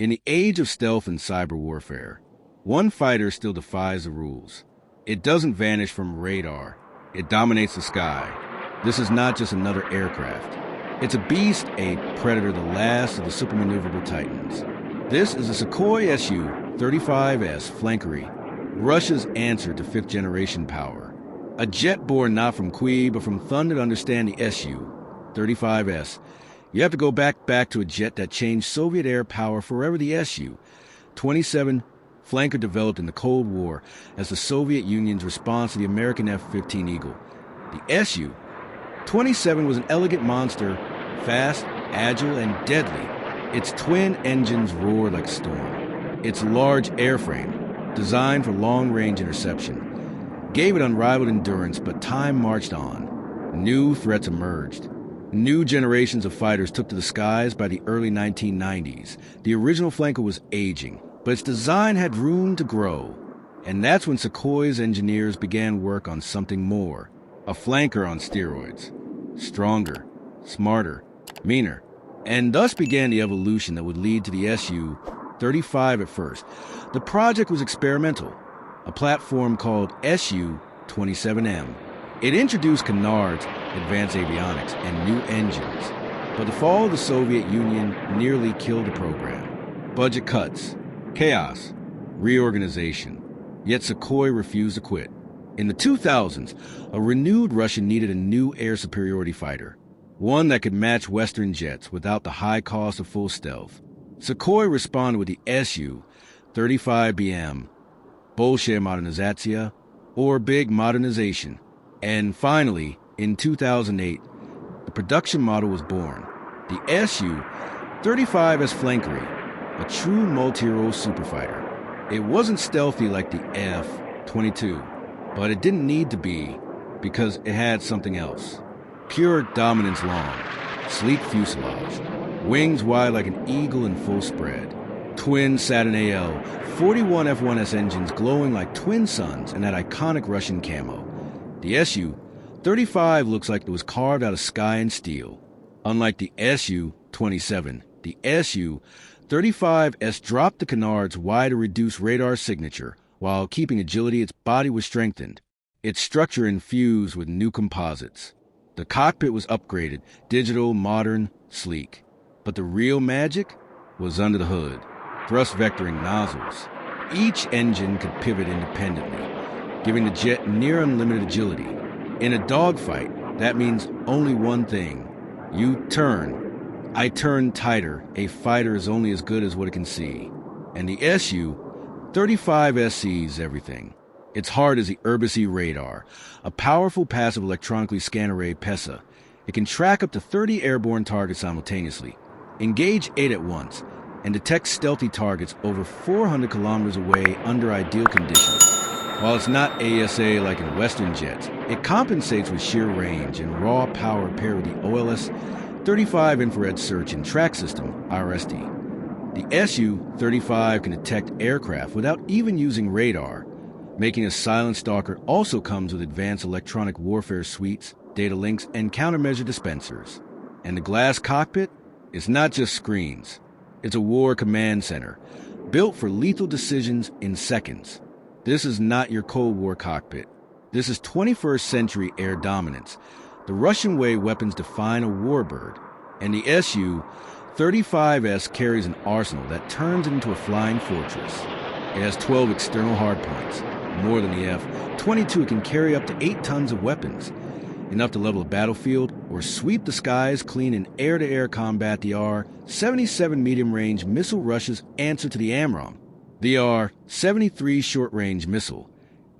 In the age of stealth and cyber warfare, one fighter still defies the rules. It doesn't vanish from radar. It dominates the sky. This is not just another aircraft. It's a beast, a predator, the last of the supermaneuverable titans. This is the Sukhoi Su-35S Flanker-E, Russia's answer to fifth-generation power. A jet born not from Qui, but from thunder to understand the Su-35S. You have to go back to a jet that changed Soviet air power forever. The Su-27 Flanker developed in the Cold War as the Soviet Union's response to the American F-15 Eagle. The Su-27 was an elegant monster, fast, agile, and deadly. Its twin engines roared like a storm. Its large airframe, designed for long-range interception, gave it unrivaled endurance, but time marched on. New threats emerged. New generations of fighters took to the skies by the early 1990s. The original Flanker was aging, but its design had room to grow. And that's when Sukhoi's engineers began work on something more. A flanker on steroids. Stronger, smarter, meaner. And thus began the evolution that would lead to the Su-35 at first. The project was experimental. A platform called Su-27M. It introduced canards, advanced avionics, and new engines. But the fall of the Soviet Union nearly killed the program. Budget cuts, chaos, reorganization. Yet Sukhoi refused to quit. In the 2000s, a renewed Russia needed a new air superiority fighter. One that could match Western jets without the high cost of full stealth. Sukhoi responded with the Su-35BM, Bolshaya Modernizatsiya, or Big Modernization. And finally, in 2008, the production model was born. The Su-35S Flanker-E, a true multi-role superfighter. It wasn't stealthy like the F-22, but it didn't need to be because it had something else. Pure dominance long, sleek fuselage, wings wide like an eagle in full spread, twin Saturn AL, 41 F-1S engines glowing like twin suns in that iconic Russian camo. The Su-35 looks like it was carved out of sky and steel. Unlike the Su-27, the Su-35S dropped the canards wide to reduce radar signature. While keeping agility, its body was strengthened, its structure infused with new composites. The cockpit was upgraded, digital, modern, sleek. But the real magic was under the hood, thrust vectoring nozzles. Each engine could pivot independently, giving the jet near unlimited agility. In a dogfight, that means only one thing. You turn. I turn tighter. A fighter is only as good as what it can see. And the Su-35S sees everything. Its heart is the Urbis-E radar, a powerful passive electronically scanned array PESA. It can track up to 30 airborne targets simultaneously, engage 8 at once, and detect stealthy targets over 400 kilometers away under ideal conditions. While it's not ASA like in Western jets, it compensates with sheer range and raw power paired with the OLS-35 Infrared Search and Track System, IRST. The Su-35 can detect aircraft without even using radar. Making a silent stalker also comes with advanced electronic warfare suites, data links, and countermeasure dispensers. And the glass cockpit is not just screens. It's a war command center, built for lethal decisions in seconds. This is not your Cold War cockpit. This is 21st century air dominance. The Russian way weapons define a warbird. And the Su-35S carries an arsenal that turns it into a flying fortress. It has 12 external hardpoints, more than the F-22. It can carry up to 8 tons of weapons, enough to level a battlefield or sweep the skies clean in air-to-air combat. The R-77 medium-range missile Russia's answer to the AMRAAM. The R-73 short-range missile,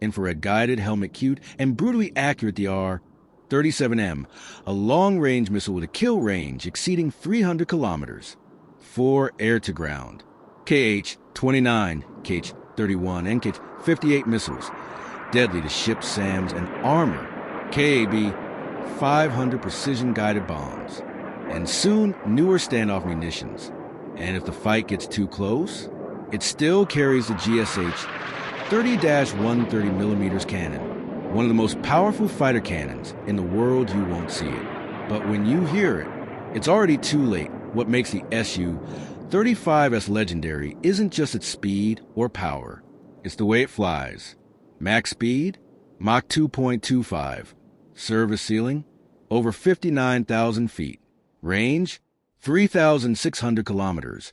infrared-guided, helmet-cued, and brutally accurate. The R-37M, a long-range missile with a kill range exceeding 300 kilometers. 4 air-to-ground. KH-29, KH-31, and KH-58 missiles, deadly to ships, SAMs, and armor. KAB-500 precision-guided bombs. And soon, newer standoff munitions. And if the fight gets too close, it still carries the GSH 30-130mm cannon, one of the most powerful fighter cannons in the world. You won't see it. But when you hear it, it's already too late. What makes the Su-35 Su-35S legendary isn't just its speed or power, it's the way it flies. Max speed, Mach 2.25. Service ceiling, over 59,000 feet. Range, 3,600 kilometers,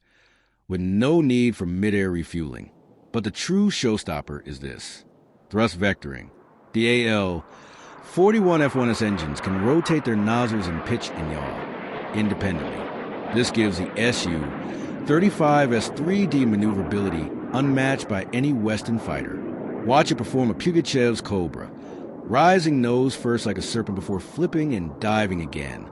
with no need for mid-air refueling. But the true showstopper is this: thrust vectoring. The AL-41 F1S engines can rotate their nozzles and pitch and yaw independently. This gives the Su-35S 3D maneuverability unmatched by any Western fighter. Watch it perform a Pugachev's Cobra, rising nose first like a serpent before flipping and diving again.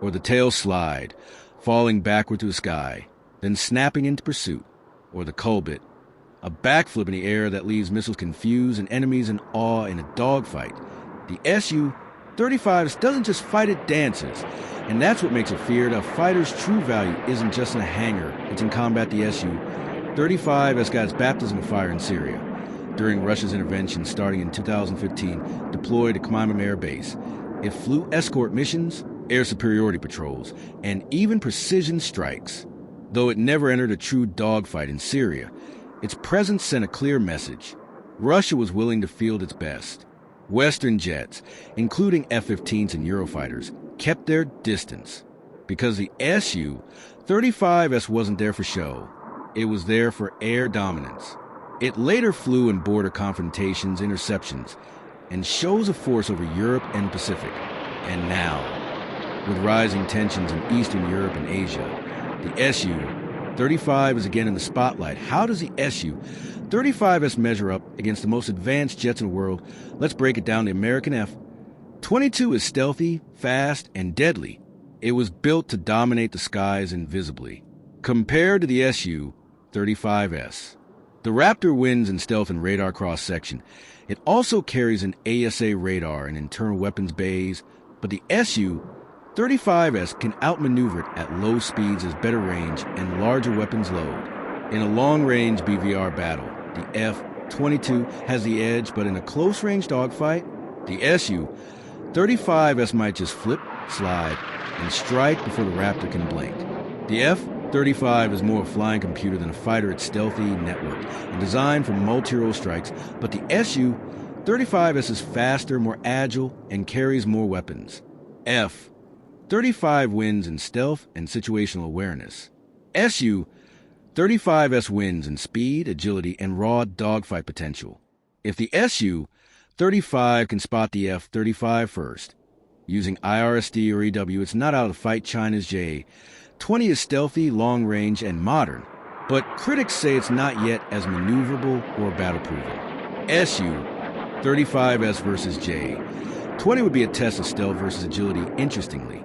Or the tail slide, falling backward to the sky, then snapping into pursuit. Or the Colbit, a backflip in the air that leaves missiles confused and enemies in awe in a dogfight. The Su-35S doesn't just fight, it dances. And that's what makes it feared. A fighter's true value isn't just in a hangar, it's in combat. The Su-35S got its baptism of fire in Syria. During Russia's intervention starting in 2015, deployed to Khmeimim Air Base. It flew escort missions, air superiority patrols, and even precision strikes. Though it never entered a true dogfight in Syria, its presence sent a clear message. Russia was willing to field its best. Western jets, including F-15s and Eurofighters, kept their distance. Because the Su-35S wasn't there for show, it was there for air dominance. It later flew in border confrontations, interceptions, and shows of force over Europe and Pacific. And now, with rising tensions in Eastern Europe and Asia, the Su-35 is again in the spotlight. How does the Su-35S measure up against the most advanced jets in the world? Let's break it down. The American F-22 is stealthy, fast, and deadly. It was built to dominate the skies invisibly. Compared to the Su-35S, the Raptor wins in stealth and radar cross-section. It also carries an ASA radar and internal weapons bays, but the Su-35S can outmaneuver it at low speeds as better range and larger weapons load. In a long-range BVR battle, the F-22 has the edge, but in a close-range dogfight, the Su-35S might just flip, slide, and strike before the Raptor can blink. The F-35 is more a flying computer than a fighter. It's stealthy, networked, and designed for multi-role strikes, but the Su-35S is faster, more agile, and carries more weapons. F-35 wins in stealth and situational awareness. Su-35S wins in speed, agility, and raw dogfight potential. If the Su-35 can spot the F-35 first, using IRSD or EW, it's not out to fight China's J-20 is stealthy, long-range, and modern, but critics say it's not yet as maneuverable or battle-proven. Su-35S versus J-20 would be a test of stealth versus agility. Interestingly,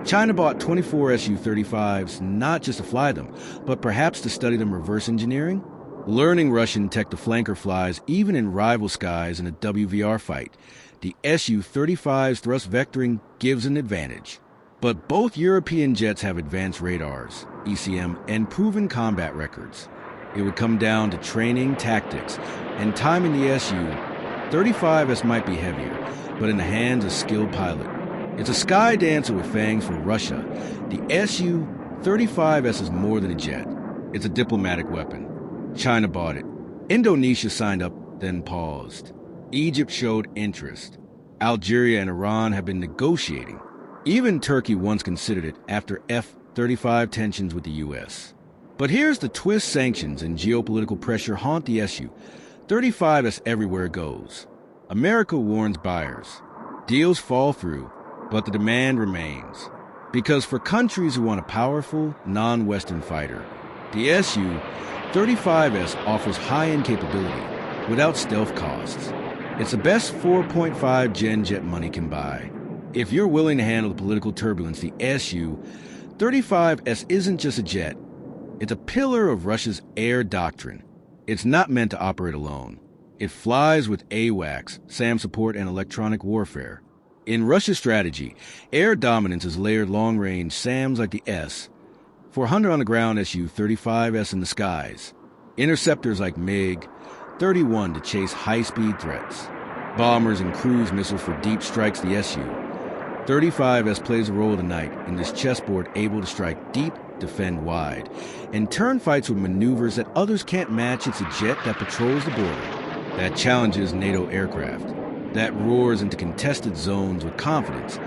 China bought 24 Su-35s not just to fly them, but perhaps to study them reverse engineering, learning Russian tech to flanker flies even in rival skies in a WVR fight. The Su-35's thrust vectoring gives an advantage. But both European jets have advanced radars, ECM, and proven combat records. It would come down to training, tactics, and timing. The Su-35S might be heavier, but in the hands of a skilled pilot. It's a sky dancer with fangs for Russia. The Su-35S is more than a jet. It's a diplomatic weapon. China bought it. Indonesia signed up, then paused. Egypt showed interest. Algeria and Iran have been negotiating. Even Turkey once considered it after F-35 tensions with the U.S. But here's the twist: sanctions and geopolitical pressure haunt the Su-35S everywhere it goes. America warns buyers. Deals fall through, but the demand remains. Because for countries who want a powerful, non-Western fighter, the Su-35S offers high-end capability without stealth costs. It's the best 4.5 gen jet money can buy. If you're willing to handle the political turbulence, the Su-35S isn't just a jet. It's a pillar of Russia's air doctrine. It's not meant to operate alone. It flies with AWACS, SAM support, and electronic warfare. In Russia's strategy, air dominance is layered long-range SAMs like the S-400 on the ground, Su-35S in the skies, interceptors like MiG-31 to chase high-speed threats, bombers and cruise missiles for deep strikes. The Su-35S plays a role tonight in this chessboard, able to strike deep defend wide, and turn fights with maneuvers that others can't match. It's a jet that patrols the border, that challenges NATO aircraft, that roars into contested zones with confidence,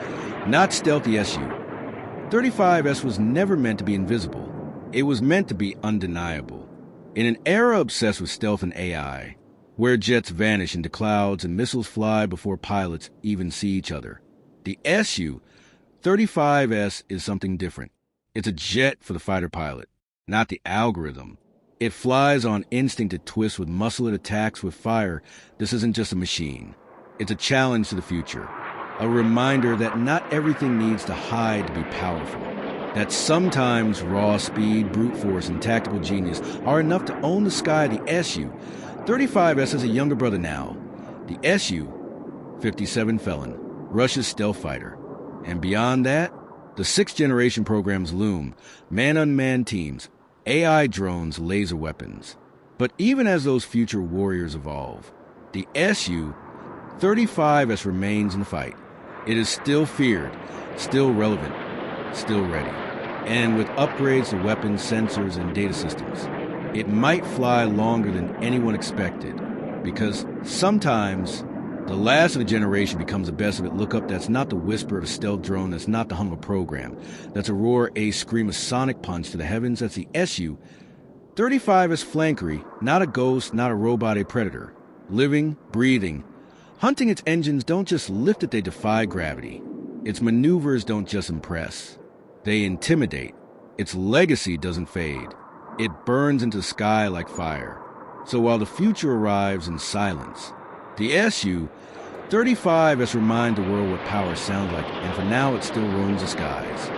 not stealthy Su-35S was never meant to be invisible. It was meant to be undeniable. In an era obsessed with stealth and AI, where jets vanish into clouds and missiles fly before pilots even see each other, the Su-35S is something different. It's a jet for the fighter pilot, not the algorithm. It flies on instinct. It twists with muscle. It attacks with fire. This isn't just a machine. It's a challenge to the future. A reminder that not everything needs to hide to be powerful. That sometimes raw speed, brute force, and tactical genius are enough to own the sky. The Su-35S has a younger brother now. The Su-57 Felon, Russia's stealth fighter. And beyond that, the sixth-generation programs loom. Man-unmanned teams, AI drones, laser weapons. But even as those future warriors evolve, the Su-35S remains in the fight. It is still feared, still relevant, still ready. And with upgrades to weapons, sensors, and data systems, it might fly longer than anyone expected. Because sometimes the last of a generation becomes the best of it. Look up, that's not the whisper of a stealth drone, that's not the hum of a program. That's a roar, a scream, a sonic punch to the heavens. That's the Su-35S Flanker-E, not a ghost, not a robot, a predator. Living, breathing. Hunting its engines don't just lift it, they defy gravity. Its maneuvers don't just impress. They intimidate. Its legacy doesn't fade. It burns into the sky like fire. So while the future arrives in silence, the Su-35S reminds the world what power sounds like, and for now it still roams the skies.